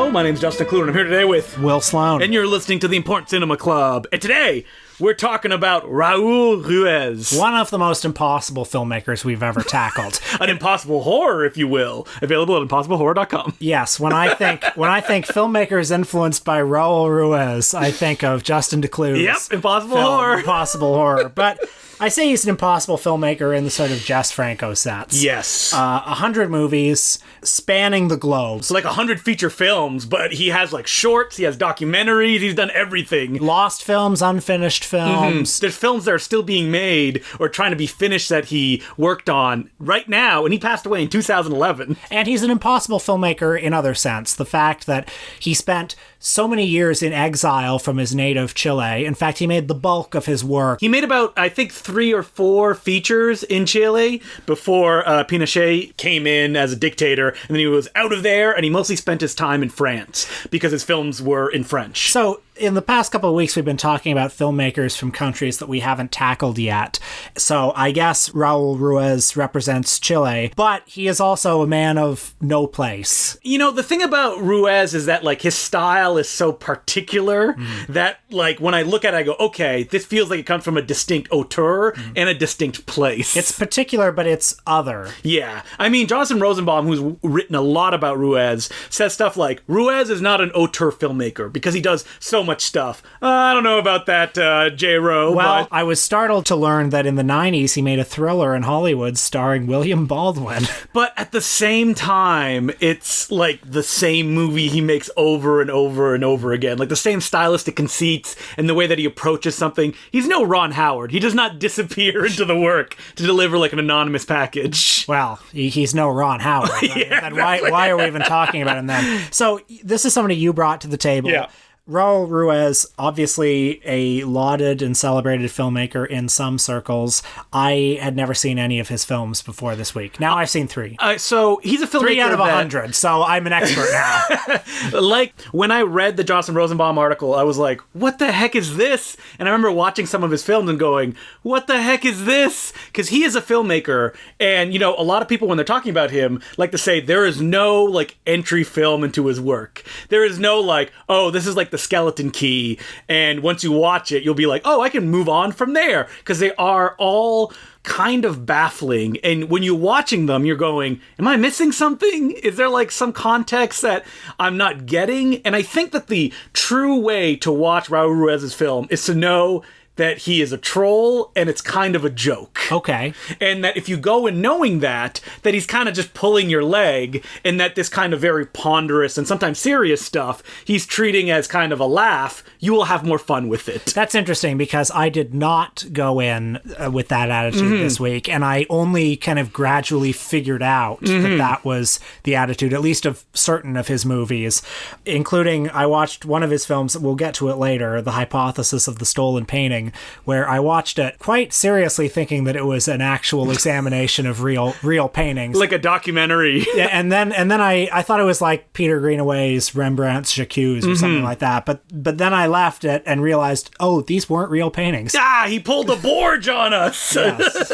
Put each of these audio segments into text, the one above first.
Hello, my name's Justin Kluwer, and I'm here today with Will Sloan. And you're listening to the Important Cinema Club. And today, we're talking about Raúl Ruiz. One of the most impossible filmmakers we've ever tackled. An impossible horror, if you will. Available at impossiblehorror.com. Yes, when I think filmmakers influenced by Raúl Ruiz, I think of Justin Kluwer's Yep, impossible horror. Impossible horror. But I say he's an impossible filmmaker in the sort of Jess Franco sense. Yes. 100 movies spanning the globe. So like 100 feature films, but he has like shorts, he has documentaries, he's done everything. Lost films, unfinished films. There's films that are still being made or trying to be finished that he worked on right now, and he passed away in 2011. And he's an impossible filmmaker in other sense. The fact that he spent so many years in exile from his native Chile. In fact, he made the bulk of his work. He made about, I think, 3 or 4 features in Chile before Pinochet came in as a dictator, and then he was out of there, and he mostly spent his time in France because his films were in French. So, in the past couple of weeks, we've been talking about filmmakers from countries that we haven't tackled yet. So I guess Raúl Ruiz represents Chile, but he is also a man of no place. You know, the thing about Ruiz is that, like, his style is so particular that, like, when I look at it, I go, okay, this feels like it comes from a distinct auteur and a distinct place. It's particular, but it's other. Yeah. I mean, Jonathan Rosenbaum, who's written a lot about Ruiz, says stuff like, Ruiz is not an auteur filmmaker because he does so much stuff. I don't know about that, J-Ro. Well, I was startled to learn that in the 90s he made a thriller in Hollywood starring William Baldwin. But at the same time, it's like the same movie he makes over and over and over again. Like the same stylistic conceits and the way that he approaches something. He's no Ron Howard. He does not disappear into the work to deliver like an anonymous package. Well, he's no Ron Howard. Yeah, then why are we even talking about him then? So this is somebody you brought to the table. Yeah. Raúl Ruiz, obviously a lauded and celebrated filmmaker in some circles. I had never seen any of his films before this week. Now I've seen 3. So he's a filmmaker 3 out of 100, so I'm an expert now. Like, when I read the Jonathan Rosenbaum article, I was like, what the heck is this? And I remember watching some of his films and going, what the heck is this? Because he is a filmmaker, and, you know, a lot of people, when they're talking about him, like to say there is no, like, entry film into his work. There is no, like, oh, this is, like, the skeleton key, and once you watch it, you'll be like, oh, I can move on from there, because they are all kind of baffling, and when you're watching them, you're going, am I missing something? Is there like some context that I'm not getting? And I think that the true way to watch Raúl Ruiz's film is to know that he is a troll and it's kind of a joke. Okay. And that if you go in knowing that he's kind of just pulling your leg, and that this kind of very ponderous and sometimes serious stuff he's treating as kind of a laugh, you will have more fun with it. That's interesting because I did not go in with that attitude this week, and I only kind of gradually figured out that was the attitude, at least of certain of his movies, including I watched one of his films, we'll get to it later, The Hypothesis of the Stolen Painting, where I watched it quite seriously thinking that it was an actual examination of real paintings. Like a documentary. Yeah, and then I thought it was like Peter Greenaway's Rembrandt's J'accuse or something like that. But then I left it and realized, oh, these weren't real paintings. He pulled a Borge on us. Yes.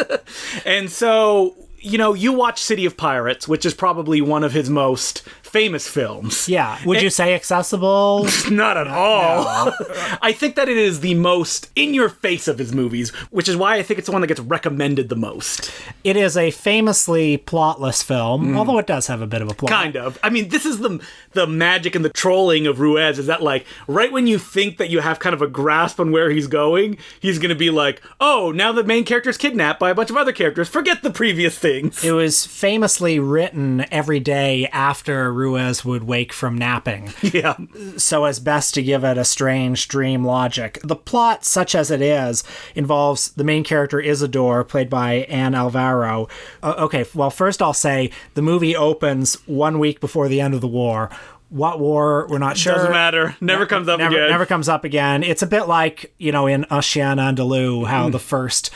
And so, you know, you watch City of Pirates, which is probably one of his most famous films. Yeah. Would you say accessible? Not at all. No. I think that it is the most in your face of his movies, which is why I think it's the one that gets recommended the most. It is a famously plotless film, although it does have a bit of a plot. Kind of. I mean, this is the magic and the trolling of Ruiz, is that, like, right when you think that you have kind of a grasp on where he's going, he's going to be like, oh, now the main character's kidnapped by a bunch of other characters. Forget the previous things. It was famously written every day after Ruiz would wake from napping. Yeah. So as best to give it a strange dream logic. The plot, such as it is, involves the main character Isidore, played by Anne Alvaro. Okay, well, first I'll say the movie opens 1 week before the end of the war. What war? We're not sure. Doesn't matter. Never comes up again. Never comes up again. It's a bit like, you know, in Un Chien Andalou, how the first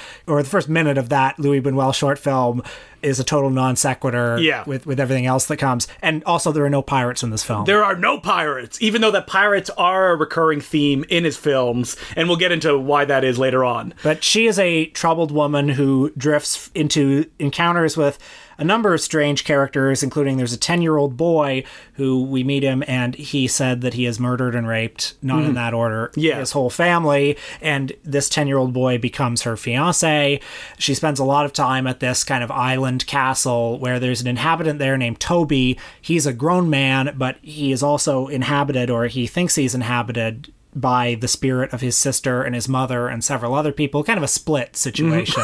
minute of that Louis Buñuel short film is a total non sequitur with everything else that comes. And also, there are no pirates in this film. There are no pirates, even though that pirates are a recurring theme in his films, and we'll get into why that is later on. But she is a troubled woman who drifts into encounters with a number of strange characters, including there's a 10-year-old boy who we meet him, and he said that he has murdered and raped, not in that order, his whole family, and this 10-year-old boy becomes her fiancé. She spends a lot of time at this kind of island castle where there's an inhabitant there named Toby. He's a grown man, but he is also inhabited, or he thinks he's inhabited, by the spirit of his sister and his mother and several other people. Kind of a split situation.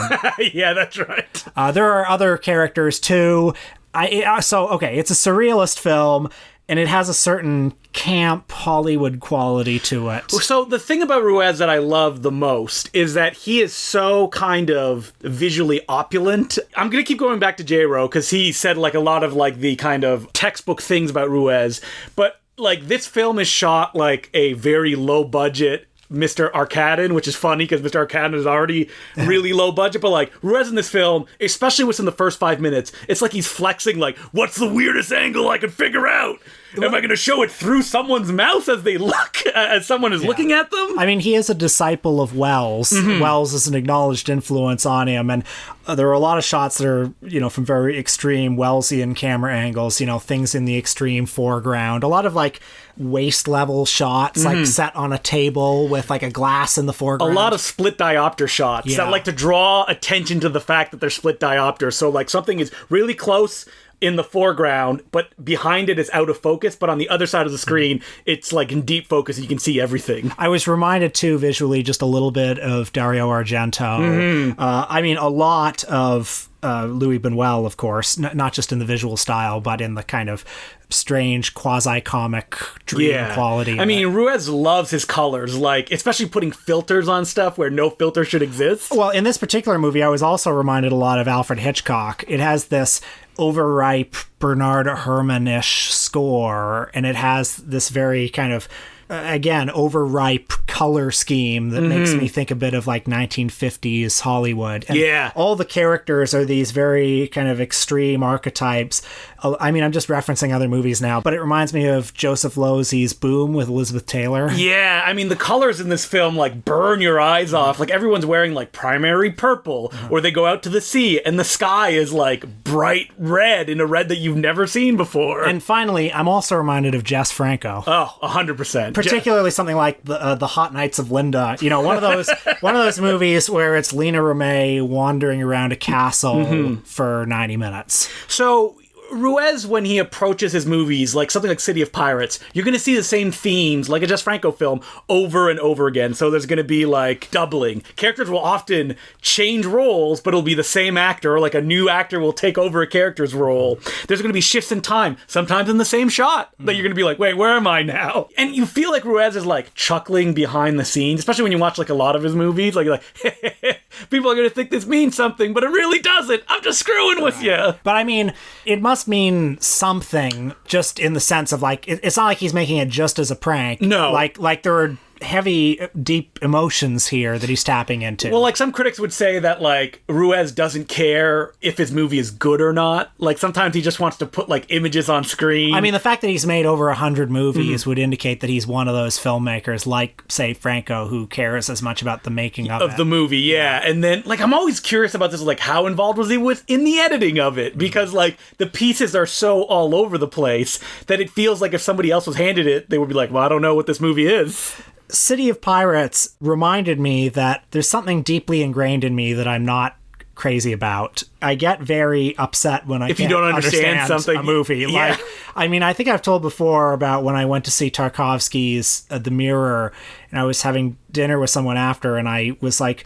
Yeah, that's right. There are other characters too. It's a surrealist film, and it has a certain camp Hollywood quality to it. So the thing about Ruiz that I love the most is that he is so kind of visually opulent. I'm going to keep going back to J-Ro because he said like a lot of like the kind of textbook things about Ruiz, but like this film is shot like a very low budget Mr. Arkadin, which is funny because Mr. Arkadin is already really low budget, but like Ruiz in this film, especially within the first 5 minutes, it's like he's flexing like, what's the weirdest angle I can figure out? Am I going to show it through someone's mouth as they look, as someone is looking at them? I mean, he is a disciple of Wells. Wells is an acknowledged influence on him, and there are a lot of shots that are, from very extreme Wellsian camera angles, things in the extreme foreground. A lot of, like, waist-level shots, like, set on a table with, like, a glass in the foreground. A lot of split diopter shots that like to draw attention to the fact that they're split diopter. So, like, something is really close in the foreground, but behind it is out of focus, but on the other side of the screen, it's like in deep focus and you can see everything. I was reminded too, visually, just a little bit of Dario Argento. I mean, a lot of Louis Buñuel, of course, not just in the visual style, but in the kind of strange quasi-comic dream quality. I mean, Ruiz loves his colors, like, especially putting filters on stuff where no filter should exist. Well, in this particular movie, I was also reminded a lot of Alfred Hitchcock. It has this overripe Bernard Herrmann-ish score, and it has this very kind of again, overripe color scheme that makes me think a bit of like 1950s Hollywood. And all the characters are these very kind of extreme archetypes. I mean, I'm just referencing other movies now, but it reminds me of Joseph Losey's Boom with Elizabeth Taylor. Yeah, I mean, the colors in this film like burn your eyes off. Like everyone's wearing like primary purple, or they go out to the sea and the sky is like bright red in a red that you've never seen before. And finally, I'm also reminded of Jess Franco. Oh, 100%. Particularly something like the Hot Nights of Linda. You know, one of those movies where it's Lena Romay wandering around a castle for 90 minutes. So Ruiz, when he approaches his movies, like something like City of Pirates, you're going to see the same themes, like a Jess Franco film, over and over again. So there's going to be, like, doubling. Characters will often change roles, but it'll be the same actor, or like a new actor will take over a character's role. There's going to be shifts in time, sometimes in the same shot, that you're going to be like, wait, where am I now? And you feel like Ruiz is, like, chuckling behind the scenes, especially when you watch, like, a lot of his movies. Like, you're like, people are going to think this means something, but it really doesn't. I'm just screwing with you. But, I mean, it must mean something, just in the sense of like it's not like he's making it just as a prank. No, like there are heavy, deep emotions here that he's tapping into. Well, like some critics would say that like Ruiz doesn't care if his movie is good or not. Like sometimes he just wants to put like images on screen. I mean, the fact that he's made over 100 movies would indicate that he's one of those filmmakers, like say Franco, who cares as much about the making of the movie. Yeah, and then like I'm always curious about this, like how involved was he in the editing of it? Because like the pieces are so all over the place that it feels like if somebody else was handed it, they would be like, well, I don't know what this movie is. City of Pirates reminded me that there's something deeply ingrained in me that I'm not crazy about. I get very upset when if you don't understand something, a movie. Yeah. Like, I mean, I think I've told before about when I went to see Tarkovsky's The Mirror, and I was having dinner with someone after, and I was like,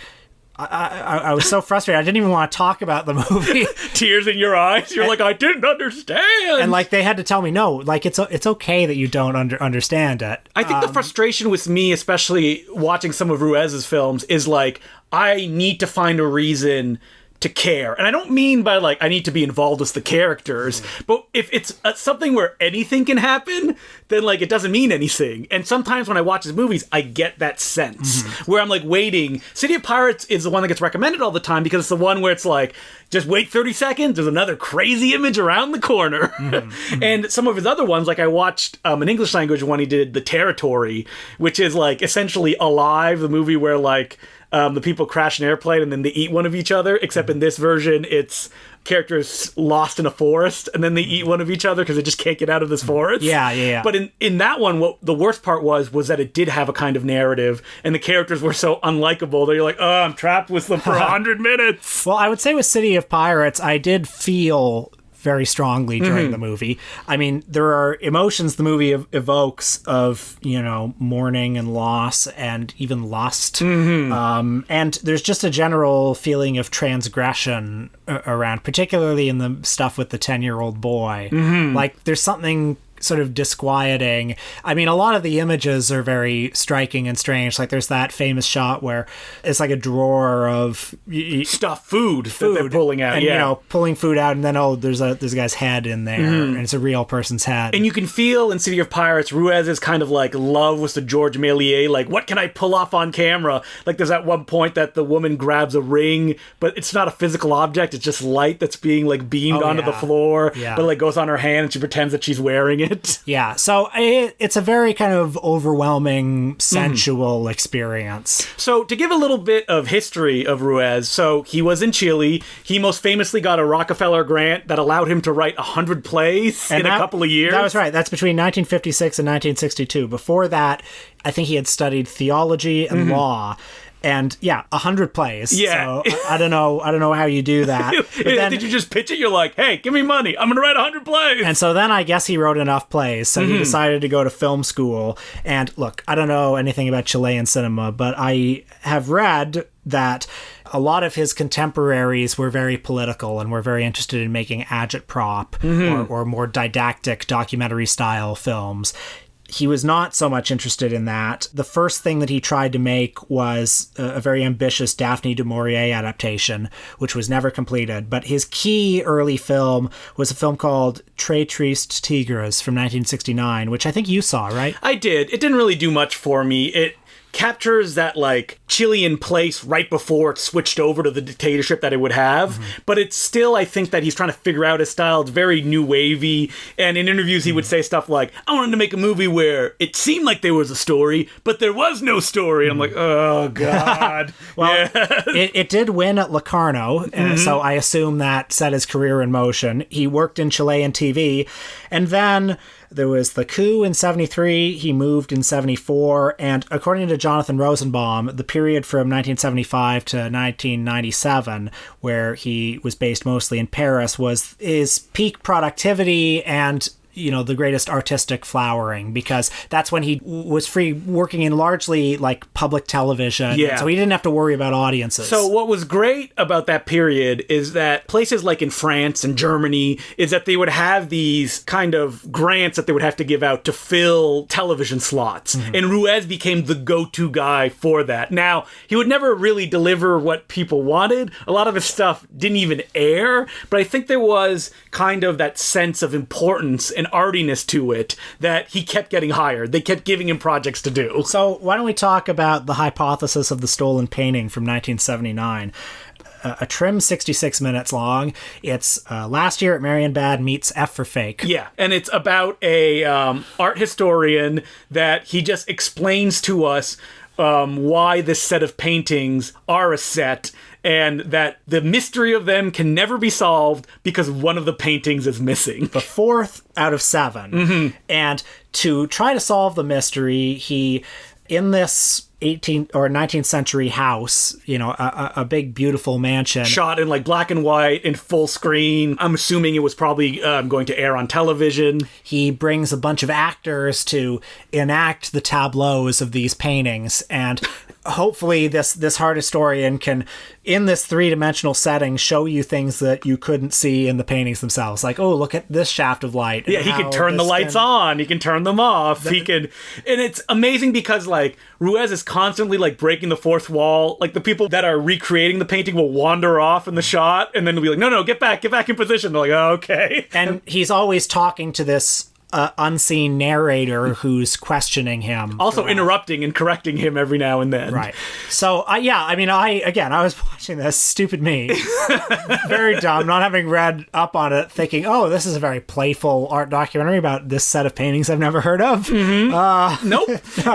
I was so frustrated. I didn't even want to talk about the movie. Tears in your eyes. You're like, I didn't understand. And like they had to tell me, no, like it's okay that you don't understand it. I think the frustration with me, especially watching some of Ruiz's films, is like I need to find a reason to care. And I don't mean by like I need to be involved with the characters, but if it's something where anything can happen, then like it doesn't mean anything. And sometimes when I watch his movies, I get that sense where I'm like waiting. City of Pirates is the one that gets recommended all the time because it's the one where it's like, just wait 30 seconds, there's another crazy image around the corner. And some of his other ones, like I watched an English language one he did, The Territory, which is like essentially Alive, the movie where like the people crash an airplane and then they eat one of each other, except in this version, it's characters lost in a forest and then they eat one of each other because they just can't get out of this forest. Yeah. But in that one, what the worst part was that it did have a kind of narrative and the characters were so unlikable that you're like, oh, I'm trapped with them for 100 minutes. Well, I would say with City of Pirates, I did feel very strongly during the movie. I mean, there are emotions the movie evokes of, mourning and loss and even lust. And there's just a general feeling of transgression around, particularly in the stuff with the 10-year-old boy. Like, there's something sort of disquieting. I mean, a lot of the images are very striking and strange. Like, there's that famous shot where it's like a drawer of food that they're pulling out, and pulling food out, and then there's a guy's head in there, and it's a real person's head. And you can feel in City of Pirates, Ruiz's kind of like love was to George Méliès, like, what can I pull off on camera? Like, there's at one point that the woman grabs a ring, but it's not a physical object, it's just light that's being like beamed onto the floor, but like goes on her hand and she pretends that she's wearing it. Yeah, so it's a very kind of overwhelming, sensual experience. So to give a little bit of history of Ruiz, so he was in Chile. He most famously got a Rockefeller grant that allowed him to write 100 plays in a couple of years. That was right. That's between 1956 and 1962. Before that, I think he had studied theology and law. And 100 plays. Yeah. So I don't know how you do that. But then, did you just pitch it? You're like, hey, give me money. I'm going to write 100 plays. And so then I guess he wrote enough plays. So he decided to go to film school. And look, I don't know anything about Chilean cinema, but I have read that a lot of his contemporaries were very political and were very interested in making agitprop or more didactic documentary style films. He was not so much interested in that. The first thing that he tried to make was a very ambitious Daphne du Maurier adaptation, which was never completed. But his key early film was a film called Très Tristes Tigres from 1969, which I think you saw, right? I did. It didn't really do much for me. It captures that like Chilean place right before it switched over to the dictatorship that it would have, but it's still, I think that he's trying to figure out his style. It's very new wavy, and in interviews he would say stuff like, I wanted to make a movie where it seemed like there was a story, but there was no story. And I'm like, oh god. Well, it did win at Locarno, so I assume that set his career in motion. He worked in Chilean TV, and then there was the coup in 73, he moved in 74, and according to Jonathan Rosenbaum, the period from 1975 to 1997, where he was based mostly in Paris, was his peak productivity and the greatest artistic flowering, because that's when he was free working in largely like public television. So he didn't have to worry about audiences. So what was great about that period is that places like in France and Germany is that they would have these kind of grants that they would have to give out to fill television slots. And Ruiz became the go-to guy for that. Now, he would never really deliver what people wanted. A lot of his stuff didn't even air, but I think there was kind of that sense of importance and artiness to it that he kept getting hired. They kept giving him projects to do. So why don't we talk about the hypothesis of the stolen painting from 1979? A trim 66 minutes long. It's Last Year at Marienbad meets F for Fake. Yeah, and it's about a art historian that he just explains to us why this set of paintings are a set, and that the mystery of them can never be solved because one of the paintings is missing. The fourth out of 7. And to try to solve the mystery, he, in this 18th or 19th century house, a big, beautiful mansion. Shot in like black and white in full screen. I'm assuming it was probably going to air on television. He brings a bunch of actors to enact the tableaus of these paintings, and hopefully this art historian can, in this three-dimensional setting, show you things that you couldn't see in the paintings themselves. Like, oh, look at this shaft of light. Yeah, he can turn the lights on. He can turn them off. He can, and it's amazing because like Ruiz is constantly like breaking the fourth wall. Like the people that are recreating the painting will wander off in the shot, and then they'll be like, no, get back in position. They're like, oh, okay. And he's always talking to this unseen narrator who's questioning him. Also interrupting and correcting him every now and then. Right. So, I was watching this, stupid me, very dumb, not having read up on it, thinking, oh, this is a very playful art documentary about this set of paintings I've never heard of. Nope. No.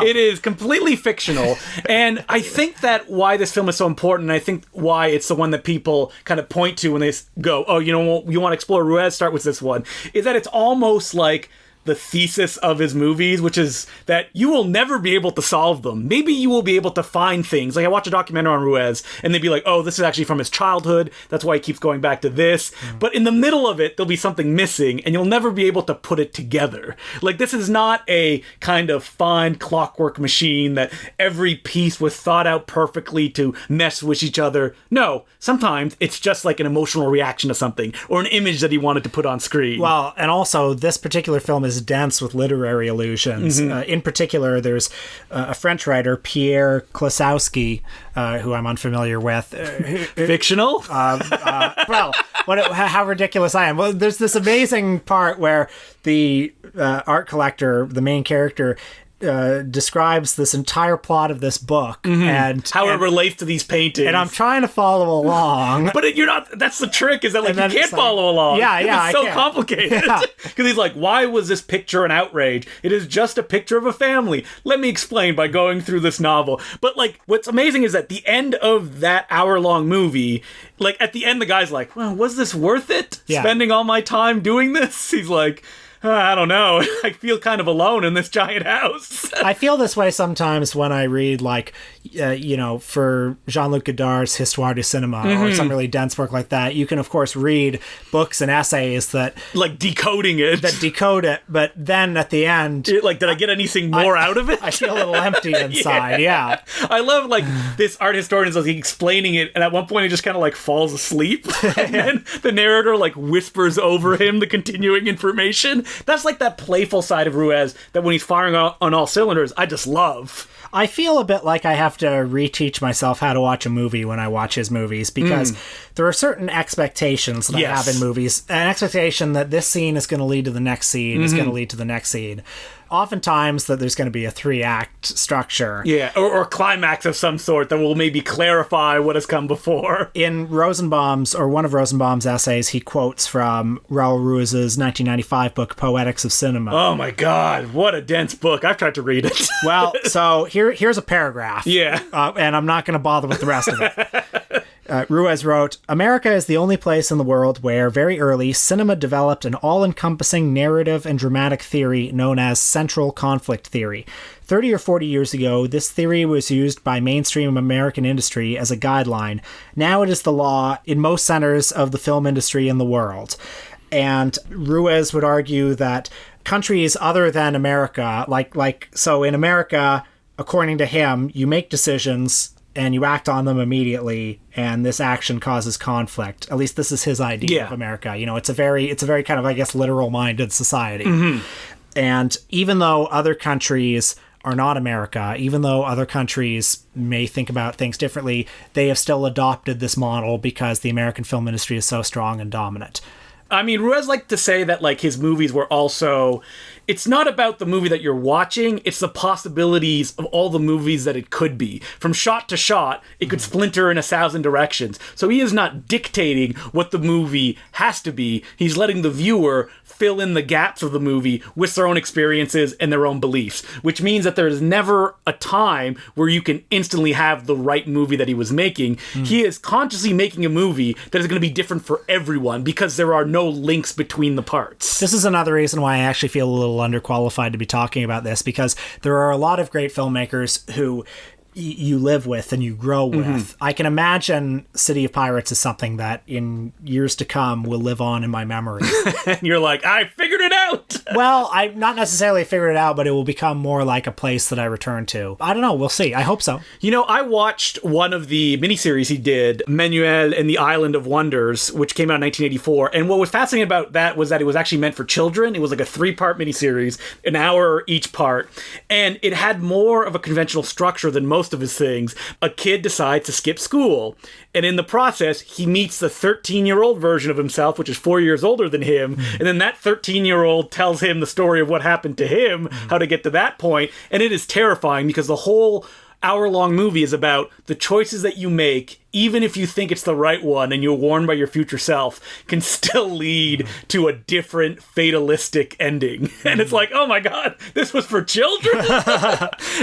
It is completely fictional. And I think that why this film is so important, and I think why it's the one that people kind of point to when they go, oh, you want to explore Ruiz, start with this one, is that it's almost like the thesis of his movies, which is that you will never be able to solve them. Maybe you will be able to find things. Like I watch a documentary on Ruiz and they'd be like, oh, this is actually from his childhood. That's why he keeps going back to this. But in the middle of it, there'll be something missing and you'll never be able to put it together. Like this is not a kind of fine clockwork machine that every piece was thought out perfectly to mesh with each other. No, sometimes it's just like an emotional reaction to something or an image that he wanted to put on screen. Well, and also this particular film is dense with literary allusions. In particular, there's a French writer, Pierre Klosowski, who I'm unfamiliar with. Fictional? Well, how ridiculous I am. Well, there's this amazing part where the art collector, the main character, describes this entire plot of this book and how it relates to these paintings. And I'm trying to follow along. But you're not, that's the trick, is that like you can't follow along. Yeah, it's so complicated. Because he's like, why was this picture an outrage? It is just a picture of a family. Let me explain by going through this novel. But like, what's amazing is that the end of that hour-long movie, like at the end the guy's like, well, was this worth it? Yeah. Spending all my time doing this? He's like, I don't know. I feel kind of alone in this giant house. I feel this way sometimes when I read, like, for Jean-Luc Godard's Histoire du Cinema or some really dense work like that. You can, of course, read books and essays that... like decoding it. That decode it, but then at the end... did I get anything more out of it? I feel a little empty inside, yeah. I love, like, this art historian is explaining it, and at one point he just kind of, like, falls asleep. And then the narrator, like, whispers over him the continuing information. That's like that playful side of Ruiz that when he's firing on all cylinders, I just love. I feel a bit like I have to reteach myself how to watch a movie when I watch his movies, because there are certain expectations that I have in movies. An expectation that this scene is going to lead to the next scene, is going to lead to the next scene. Oftentimes that there's going to be a 3-act structure. Yeah, or climax of some sort that will maybe clarify what has come before. In Rosenbaum's, or one of Rosenbaum's essays, he quotes from Raúl Ruiz's 1995 book, Poetics of Cinema. Oh my God, what a dense book. I've tried to read it. Well, so here's a paragraph. Yeah. And I'm not going to bother with the rest of it. Ruiz wrote, America is the only place in the world where, very early, cinema developed an all-encompassing narrative and dramatic theory known as central conflict theory. 30 or 40 years ago, this theory was used by mainstream American industry as a guideline. Now it is the law in most centers of the film industry in the world. And Ruiz would argue that countries other than America, so in America, according to him, you make decisions and you act on them immediately, and this action causes conflict. At least this is his idea of America. It's a very kind of, I guess, literal-minded society. And even though other countries are not America, even though other countries may think about things differently, they have still adopted this model because the American film industry is so strong and dominant. I mean, Ruiz liked to say that, like, his movies were also... It's not about the movie that you're watching, it's the possibilities of all the movies that it could be. From shot to shot, it could splinter in 1,000 directions. So he is not dictating what the movie has to be. He's letting the viewer fill in the gaps of the movie with their own experiences and their own beliefs, which means that there's never a time where you can instantly have the right movie that he was making. He is consciously making a movie that is going to be different for everyone because there are no links between the parts. This is another reason why I actually feel a little underqualified to be talking about this, because there are a lot of great filmmakers who you live with and you grow with. I can imagine City of Pirates is something that in years to come will live on in my memory. And you're like, I figured it out! Well, I not necessarily figured it out, but it will become more like a place that I return to. I don't know, we'll see. I hope so. I watched one of the miniseries he did, Manuel and the Island of Wonders, which came out in 1984, and what was fascinating about that was that it was actually meant for children. It was like a 3-part miniseries, an hour each part, and it had more of a conventional structure than most of his things. A kid decides to skip school, And in the process, he meets the 13-year-old version of himself, which is 4 years older than him. And then that 13-year-old tells him the story of what happened to him, how to get to that point. And it is terrifying because the whole hour-long movie is about the choices that you make, even if you think it's the right one and you're warned by your future self, can still lead to a different fatalistic ending. And it's like, oh my God, this was for children?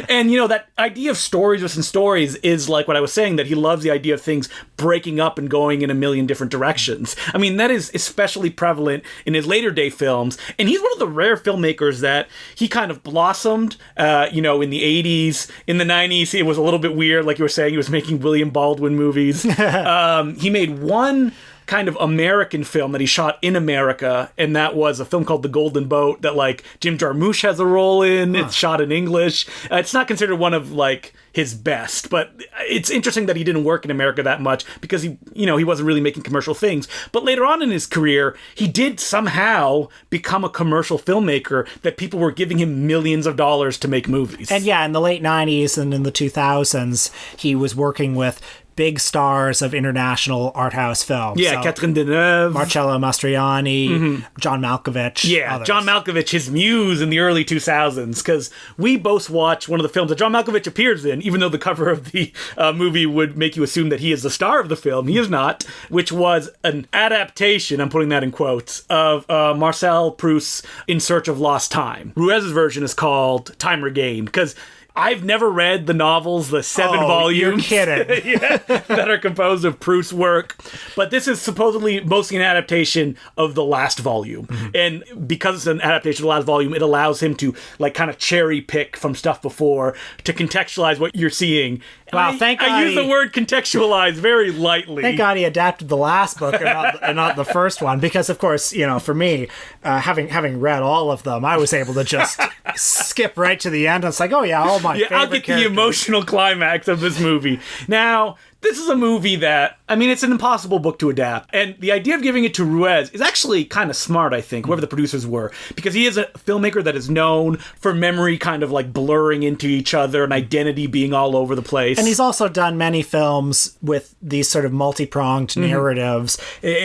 And, that idea of stories within stories is like what I was saying, that he loves the idea of things breaking up and going in a million different directions. I mean, that is especially prevalent in his later day films. And he's one of the rare filmmakers that he kind of blossomed, in the 80s. In the 90s, it was a little bit weird. Like you were saying, he was making William Baldwin movies. He made one kind of American film that he shot in America, and that was a film called The Golden Boat that like Jim Jarmusch has a role in. It's shot in English. It's not considered one of like his best, but it's interesting that he didn't work in America that much because he wasn't really making commercial things. But later on in his career, he did somehow become a commercial filmmaker that people were giving him millions of dollars to make movies. And yeah, in the late 90s and in the 2000s, he was working with big stars of international art house films. Yeah, so, Catherine Deneuve, Marcello Mastroianni, John Malkovich. Yeah, others. John Malkovich, his muse in the early 2000s, because we both watched one of the films that John Malkovich appears in, even though the cover of the movie would make you assume that he is the star of the film. He is not, which was an adaptation, I'm putting that in quotes, of Marcel Proust's In Search of Lost Time. Ruiz's version is called Time Regained, because I've never read the novels, the 7 volumes. You're kidding. That are composed of Proust's work. But this is supposedly mostly an adaptation of the last volume. And because it's an adaptation of the last volume, it allows him to like kind of cherry pick from stuff before to contextualize what you're seeing. Wow, thank God. I use the word contextualize very lightly. Thank God he adapted the last book and not the first one, because of course, for me, having read all of them, I was able to just skip right to the end. It's like, oh yeah, all my favorite I'll get characters. the emotional climax of this movie. Now, this is a movie that, it's an impossible book to adapt. And the idea of giving it to Ruiz is actually kind of smart, I think, whoever the producers were. Because he is a filmmaker that is known for memory kind of like blurring into each other and identity being all over the place. And he's also done many films with these sort of multi-pronged narratives.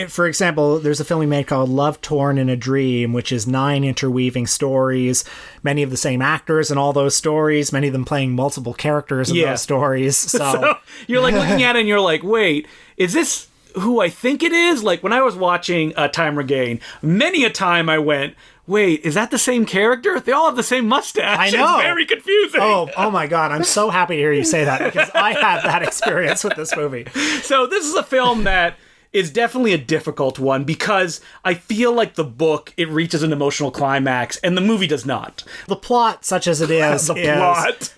For example, there's a film he made called Love Torn in a Dream, which is 9 interweaving stories, many of the same actors in all those stories, many of them playing multiple characters in those stories. So you're like looking at it and you're like, wait, is this who I think it is? Like when I was watching Time Regained, many a time I went, wait, is that the same character? They all have the same mustache. I know. It's very confusing. Oh my God. I'm so happy to hear you say that because I have that experience with this movie. So this is a film that is definitely a difficult one because I feel like the book, it reaches an emotional climax and the movie does not. The plot, such as it is,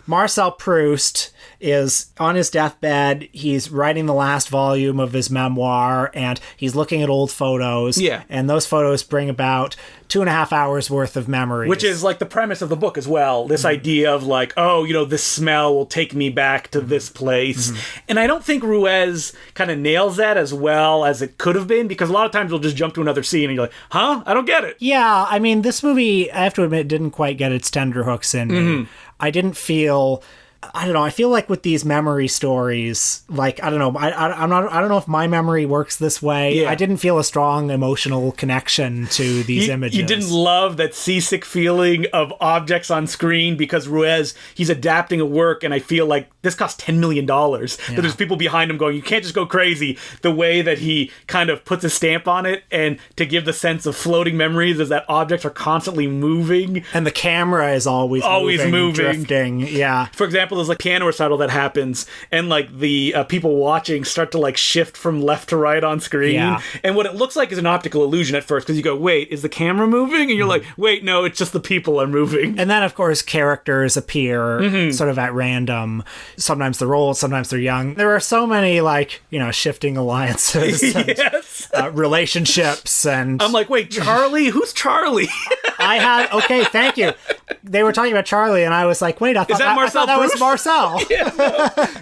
Marcel Proust is on his deathbed. He's writing the last volume of his memoir and he's looking at old photos. Yeah. And those photos bring about 2.5 hours worth of memories. Which is like the premise of the book as well. This idea of like, this smell will take me back to this place. And I don't think Ruiz kind of nails that as well as it could have been, because a lot of times we'll just jump to another scene and you're like, huh? I don't get it. Yeah, this movie, I have to admit, didn't quite get its tenterhooks in me. I didn't feel... I don't know. I feel like with these memory stories, like, I don't know. I don't know if my memory works this way. Yeah. I didn't feel a strong emotional connection to these images. You didn't love that seasick feeling of objects on screen because Ruiz, he's adapting a work, and I feel like this cost $10 million. That there's people behind him going, you can't just go crazy. The way that he kind of puts a stamp on it, and to give the sense of floating memories is that objects are constantly moving. And the camera is always moving. Drifting. Yeah. For example, there's like piano recital that happens and like the people watching start to like shift from left to right on screen, and what it looks like is an optical illusion at first because you go, wait, is the camera moving? And you're like, wait, no, it's just the people are moving. And then of course characters appear sort of at random. Sometimes they're old, sometimes they're young. There are so many like shifting alliances and, relationships, and I'm like, wait, Charlie? Who's Charlie? Okay, thank you. They were talking about Charlie, and I was like, wait, I thought that was Marcel.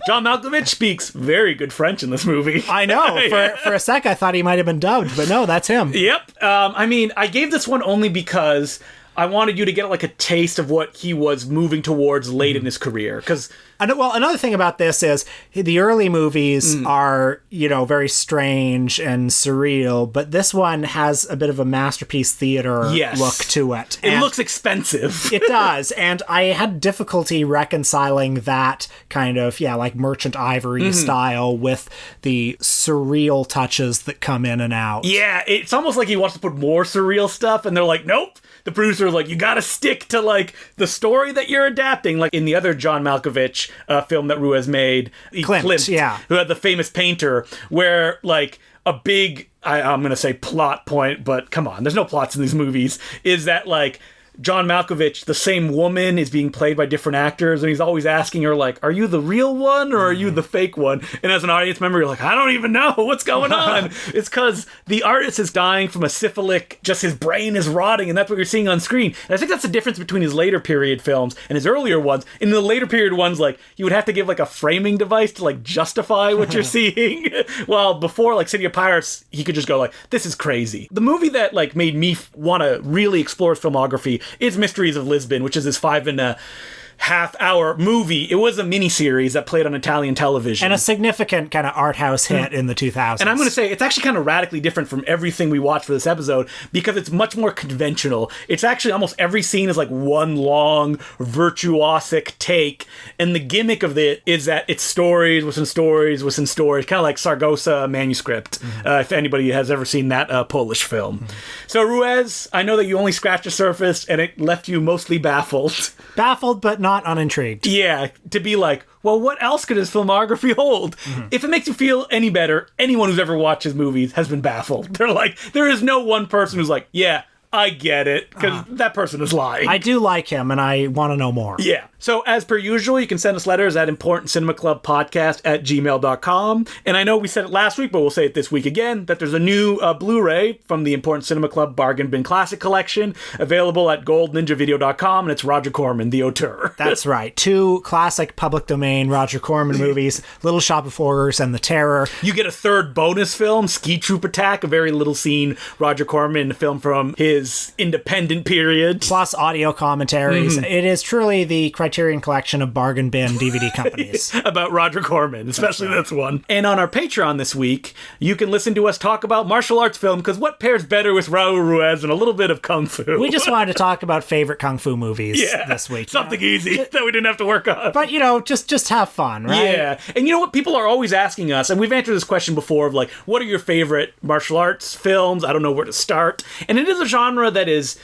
John Malkovich speaks very good French in this movie. I know. For a sec, I thought he might have been dubbed, but no, that's him. Yep. I gave this one only because I wanted you to get like a taste of what he was moving towards late in his career. Because Well, another thing about this is the early movies are, very strange and surreal, but this one has a bit of a masterpiece theater look to it. It looks expensive. It does, and I had difficulty reconciling that kind of, like Merchant Ivory style with the surreal touches that come in and out. Yeah, it's almost like he wants to put more surreal stuff, and they're like, nope. The producer's like, you gotta stick to, like, the story that you're adapting. Like, in the other John Malkovich film that Ruiz made, Klimt, who had the famous painter, where, like, a big, I'm gonna say plot point, but come on, there's no plots in these movies, is that, like, John Malkovich, the same woman, is being played by different actors, and he's always asking her, like, are you the real one, or are you the fake one? And as an audience member, you're like, I don't even know what's going on. It's because the artist is dying from a syphilic, just his brain is rotting, and that's what you're seeing on screen. And I think that's the difference between his later period films and his earlier ones. In the later period ones, like, you would have to give, like, a framing device to, like, justify what you're seeing. While before, like, City of Pirates, he could just go, like, this is crazy. The movie that, like, made me want to really explore his filmography is Mysteries of Lisbon, which is his 5.5-hour movie. It was a miniseries that played on Italian television. And a significant kind of art house hit in the 2000s. And I'm going to say, it's actually kind of radically different from everything we watched for this episode, because it's much more conventional. It's actually almost every scene is like one long, virtuosic take. And the gimmick of it is that it's stories within stories within stories, kind of like Sargosa manuscript, if anybody has ever seen that Polish film. So, Ruiz, I know that you only scratched the surface, and it left you mostly baffled. Baffled, but not unintrigued. Yeah, to be like, well, what else could his filmography hold? If it makes you feel any better, anyone who's ever watched his movies has been baffled. They're like, there is no one person who's like, yeah, I get it, because that person is lying. I do like him, and I want to know more. Yeah. So, as per usual, you can send us letters at importantcinemaclubpodcast@gmail.com. And I know we said it last week, but we'll say it this week again, that there's a new Blu-ray from the Important Cinema Club Bargain Bin Classic Collection, available at goldninjavideo.com, and it's Roger Corman, the auteur. That's right. 2 classic public domain Roger Corman movies, Little Shop of Horrors and The Terror. You get a third bonus film, Ski Troop Attack, a very little scene Roger Corman film from his independent period. Plus audio commentaries. It is truly the Criterion collection of bargain bin DVD companies. About Roger Corman, especially this one. And on our Patreon this week, you can listen to us talk about martial arts film, because what pairs better with Raúl Ruiz and a little bit of Kung Fu? We just wanted to talk about favorite Kung Fu movies this week. Something easy that we didn't have to work on. But, just have fun, right? Yeah. And you know what? People are always asking us, and we've answered this question before, of like, what are your favorite martial arts films? I don't know where to start. And it is a genre that is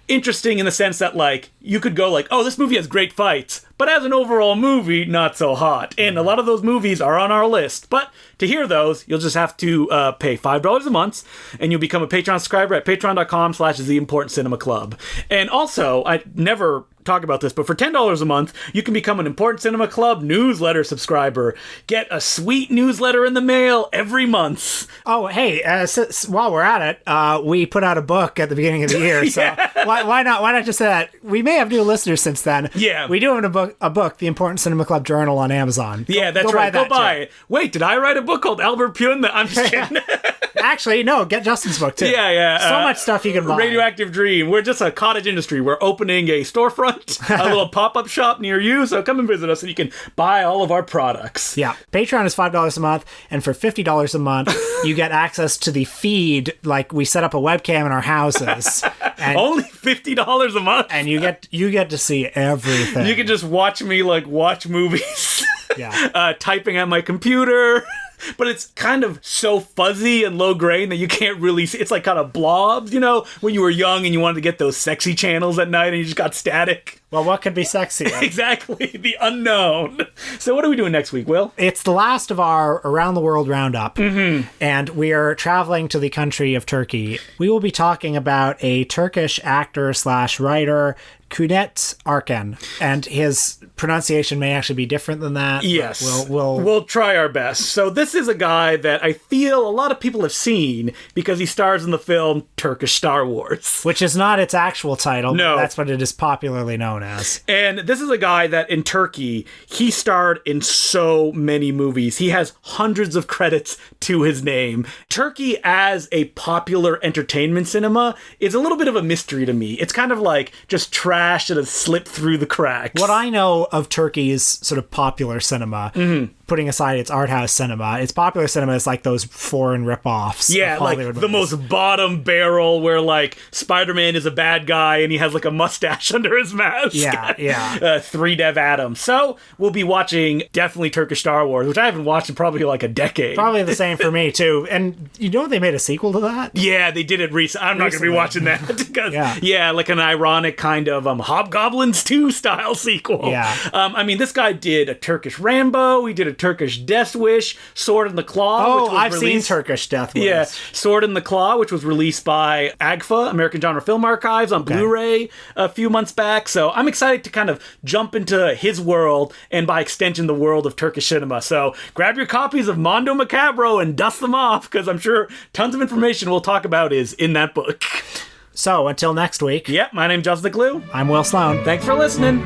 interesting in the sense that, like, you could go like, oh, this movie has great fights, but as an overall movie, not so hot. And a lot of those movies are on our list. But to hear those, you'll just have to pay $5 a month, and you'll become a Patreon subscriber at patreon.com/theimportantcinemaclub. And also, I never talk about this, but for $10 a month, you can become an Important Cinema Club newsletter subscriber. Get a sweet newsletter in the mail every month. Oh, hey, while we're at it, we put out a book at the beginning of the year, so why not just say that? We may have new listeners since then. Yeah. We do have a book, The Important Cinema Club Journal on Amazon. Yeah, that's right. Go buy it. Wait, did I write a book called Albert Pune? I'm just kidding. Actually, no, get Justin's book, too. Yeah. So much stuff you can buy. Radioactive Dream. We're just a cottage industry. We're opening a storefront, a little pop-up shop near you, so come and visit us and you can buy all of our products. Yeah. Patreon is $5 a month, and for $50 a month, you get access to the feed. Like, we set up a webcam in our houses. And only $50 a month? And you get to see everything. You can just watch me, like, watch movies. Yeah. Typing at my computer. But it's kind of so fuzzy and low grain that you can't really see. It's like kind of blobs, when you were young and you wanted to get those sexy channels at night and you just got static. Well, what could be sexier? Exactly. The unknown. So what are we doing next week, Will? It's the last of our Around the World Roundup. And we are traveling to the country of Turkey. We will be talking about a Turkish actor/writer, Cüneyt Arkan, and his pronunciation may actually be different than that. Yes, we'll try our best. So this is a guy that I feel a lot of people have seen because he stars in the film Turkish Star Wars, which is not its actual title. No, that's what it is popularly known known as. And this is a guy that in Turkey, he starred in so many movies. He has hundreds of credits to his name. Turkey as a popular entertainment cinema is a little bit of a mystery to me. It's kind of like just trash that has slipped through the cracks. What I know of Turkey's sort of popular cinema, putting aside its art house cinema, its popular cinema is like those foreign ripoffs. Yeah, of like Hollywood the movies. most bottom barrel where like Spider-Man is a bad guy and he has like a mustache under his mask. Yeah. 3 Dev Adams. So we'll be watching definitely Turkish Star Wars, which I haven't watched in probably like a decade. Probably the same for me too. And you know they made a sequel to that? Yeah, they did it recently. I'm not going to be watching that because like an ironic kind of Hobgoblins 2 style sequel. Yeah. I mean, this guy did a Turkish Rambo. He did a Turkish Death Wish, Sword in the Claw. which was I've released... seen Turkish Death Wish. Yeah, Sword in the Claw, which was released by AGFA, American Genre Film Archives, on Blu-ray a few months back. So I'm excited to kind of jump into his world and by extension the world of Turkish cinema. So grab your copies of Mondo Macabro and dust them off because I'm sure tons of information we'll talk about is in that book. So until next week. Yep, my name's Justin Clue. I'm Will Sloan. Thanks for listening.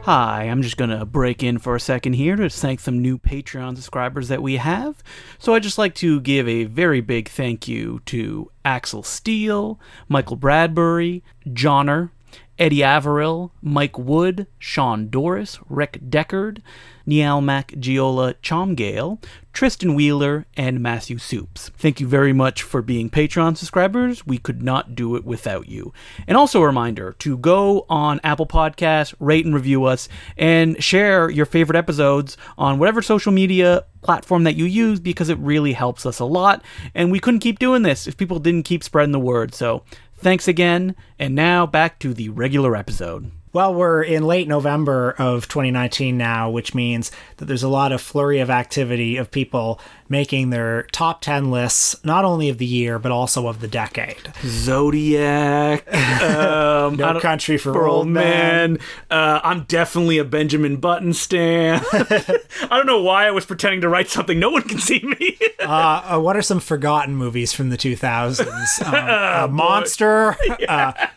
Hi, I'm just going to break in for a second here to thank some new Patreon subscribers that we have. So I'd just like to give a very big thank you to Axel Steele, Michael Bradbury, Johnner, Eddie Averill, Mike Wood, Sean Doris, Rick Deckard, Nialmac Giola Chomgale, Tristan Wheeler, and Matthew Soups. Thank you very much for being Patreon subscribers. We could not do it without you. And also a reminder to go on Apple Podcasts, rate and review us, and share your favorite episodes on whatever social media platform that you use because it really helps us a lot. And we couldn't keep doing this if people didn't keep spreading the word. So thanks again. And now back to the regular episode. Well, we're in late November of 2019 now, which means that there's a lot of flurry of activity of people making their top 10 lists, not only of the year, but also of the decade. Zodiac. No Country for Old Men. I'm definitely a Benjamin Button stan. I don't know why I was pretending to write something. No one can see me. What are some forgotten movies from the 2000s? Monster.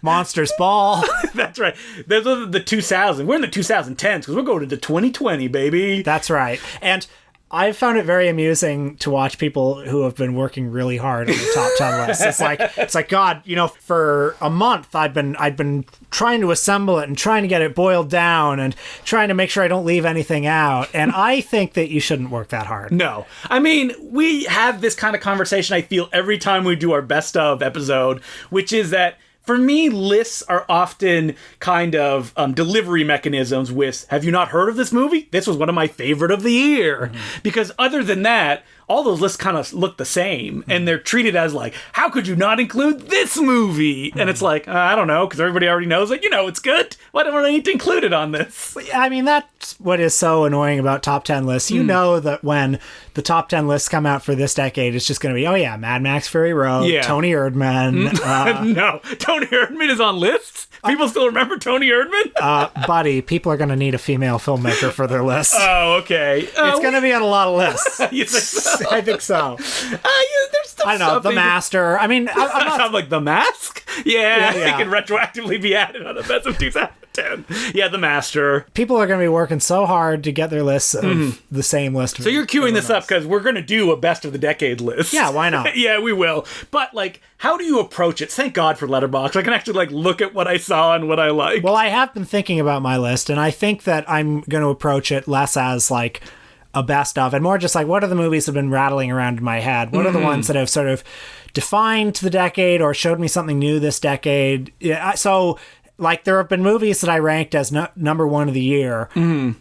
Monsters Ball. That's right. Those are the 2000s. We're in the 2010s because we're going into 2020, baby. That's right. And I've found it very amusing to watch people who have been working really hard on the top 10 list. It's like God, for a month I'd been trying to assemble it and trying to get it boiled down and trying to make sure I don't leave anything out. And I think that you shouldn't work that hard. No. I mean, we have this kind of conversation, I feel, every time we do our best of episode, which is that for me, lists are often kind of delivery mechanisms with, have you not heard of this movie? This was one of my favorite of the year. Mm-hmm. Because other than that, all those lists kind of look the same. Mm-hmm. And they're treated as like, how could you not include this movie? Mm-hmm. And it's like, I don't know, because everybody already knows, like, it's good. Why don't I need to include it on this? I mean, that's what is so annoying about top 10 lists. You know that when the top 10 lists come out for this decade, it's just going to be, Mad Max Fury Road, Tony Erdmann. No, Tony Erdmann is on lists? People still remember Tony Erdmann? Buddy, people are going to need a female filmmaker for their lists. Oh, okay. It's going to be on a lot of lists. You think so? I think so. There's still I don't know, something. The Master. I mean, I'm not... I'm like, The Mask? Yeah, it can retroactively be added on the best of 2010. Yeah, The Master. People are going to be working so hard to get their lists of the same list. So you're queuing this up because we're going to do a best of the decade list. Yeah, why not? Yeah, we will. But, how do you approach it? Thank God for Letterboxd. I can actually, look at what I saw and what I like. Well, I have been thinking about my list, and I think that I'm going to approach it less as, a best of, and more just what are the movies that have been rattling around in my head? What are the ones that have sort of defined the decade or showed me something new this decade? Yeah, so there have been movies that I ranked as number one of the year,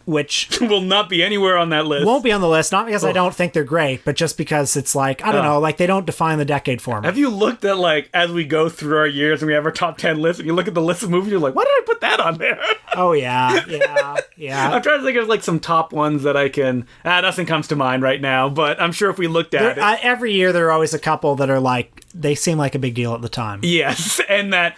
which will not be anywhere on that list. Won't be on the list, not because I don't think they're great, but just because it's I don't know, they don't define the decade for me. Have you looked at, as we go through our years and we have our top 10 lists, and you look at the list of movies, you're like, why did I put that on there? Oh, yeah. I'm trying to think of, some top ones that I can... nothing comes to mind right now, but I'm sure if we looked at it... every year there are always a couple that are, they seem like a big deal at the time. Yes, and that...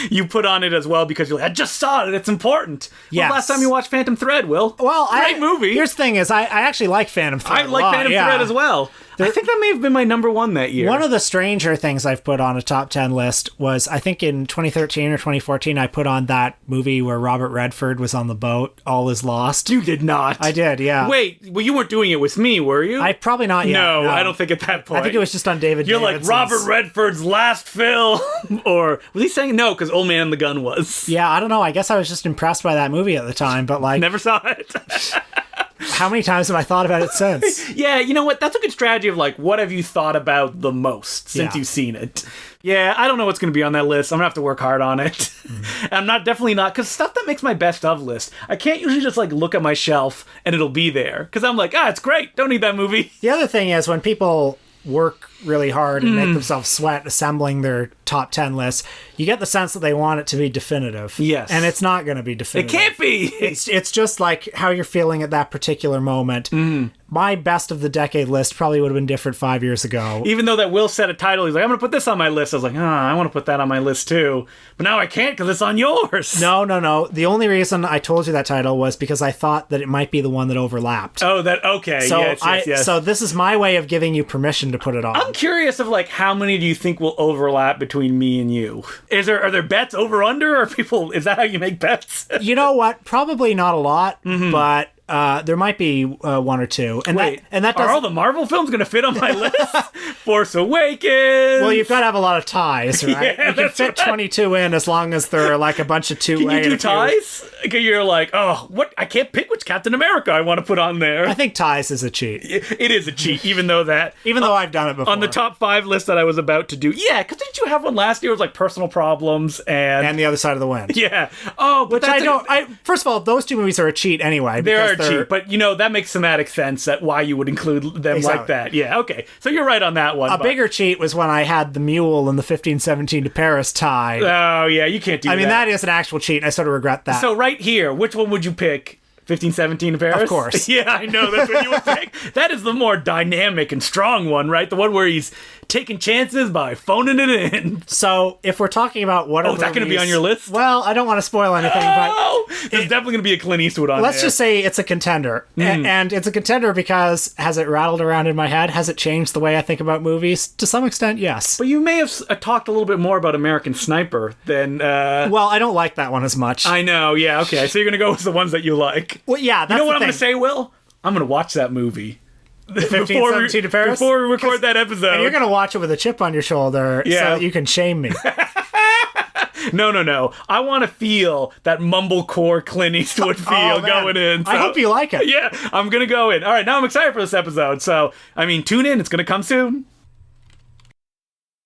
you put on it as well because you're like, I just saw it, it's important. Yes. Well, last time you watched Phantom Thread, Will? Well, great movie. Here's the thing is, I actually like Phantom Thread I like Phantom Thread as well. I think that may have been my number one that year. One of the stranger things I've put on a top 10 list was, I think in 2013 or 2014, I put on that movie where Robert Redford was on the boat, All Is Lost. You did not. I did, yeah. Wait, well, you weren't doing it with me, were you? I probably not yet. No, I don't think at that point. I think it was just on David You're Davidson's. like, Robert Redford's last film. Or, was he saying no, because Old Man and the Gun was? Yeah, I don't know. I guess I was just impressed by that movie at the time, but like... Never saw it. How many times have I thought about it since? Yeah, you know what? That's a good strategy of like, what have you thought about the most since you've seen it? Yeah, I don't know what's going to be on that list. I'm going to have to work hard on it. Mm-hmm. And I'm definitely not, because stuff that makes my best of list, I can't usually just like look at my shelf and it'll be there. Because I'm like, it's great. Don't need that movie. The other thing is when people work really hard and make themselves sweat assembling their top 10 lists, you get the sense that they want it to be definitive. Yes. And it's not going to be definitive. It can't be. It's just like how you're feeling at that particular moment. My best of the decade list probably would have been different 5 years ago. Even though that Will set a title, he's like, I'm going to put this on my list. I was like, I want to put that on my list too. But now I can't because it's on yours. No. The only reason I told you that title was because I thought that it might be the one that overlapped. Oh, okay. So yes. So this is my way of giving you permission to put it on. I'm curious of like how many do you think will overlap between me and you? Are there bets over under, or people? Is that how you make bets? You know what? Probably not a lot, but there might be one or two. And wait, that are all the Marvel films going to fit on my list? Force Awakens. Well, you've got to have a lot of ties, right? Yeah, you can fit 22 in as long as there are like a bunch of two-way. Can you do ties? You're like, what? I can't pick which Captain America I want to put on there. I think ties is a cheat. It is a cheat, even though I've done it before. On the top 5 list that I was about to do. Yeah, because didn't you have one last year? It was like personal problems and The Other Side of the Wind. Yeah. Oh, but which I don't. First of all, those two movies are a cheat anyway. They're a cheat, but that makes thematic sense at why you would include them like that. Yeah. Okay. So you're right on that one. A bigger cheat was when I had the mule and the 1517 to Paris tie. Oh yeah, you can't do that. I mean, that is an actual cheat. And I sort of regret that. So right here, which one would you pick? 1517 to Paris? Of course. Yeah, I know. That's what you would pick. That is the more dynamic and strong one, right? The one where he's taking chances by phoning it in. So, if we're talking about what is that going to be on your list? Well, I don't want to spoil anything, but... There's definitely going to be a Clint Eastwood on Let's just say it's a contender. And it's a contender because, has it rattled around in my head? Has it changed the way I think about movies? To some extent, yes. But you may have talked a little bit more about American Sniper than... Well, I don't like that one as much. I know, yeah, okay. So you're going to go with the ones that you like. Well, yeah, that's You know what I'm going to say, Will? I'm going to watch that movie. 1517 to Paris? Before we record that episode. And you're going to watch it with a chip on your shoulder so that you can shame me. No. I want to feel that mumblecore Clint Eastwood feel going in. So, I hope you like it. Yeah, I'm going to go in. All right, now I'm excited for this episode. So, I mean, tune in. It's going to come soon.